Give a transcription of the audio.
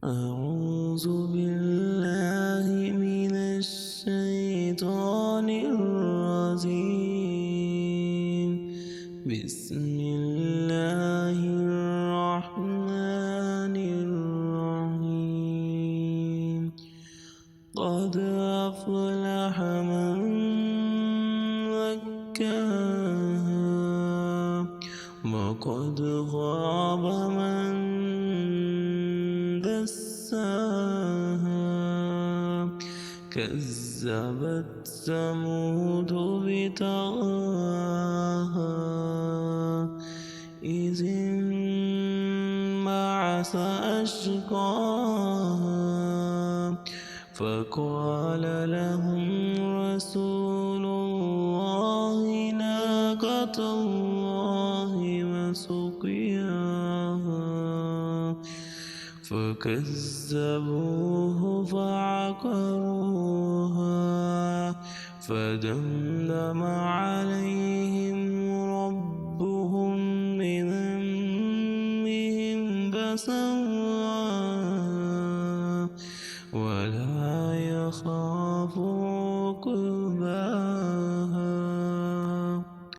أعوذ بالله من الشيطان الرجيم. بسم الله الرحمن الرحيم. قد أفلح من زكاها وقد خاب من دساها. كذبت ثمود بطغواها إذ انبعث أشقاها فقال لهم رسول الله ناقة الله وسقياها فكذبوه فعقروها فدمدم عليهم ربهم بذنبهم فسواها ولا يخاف عقباها.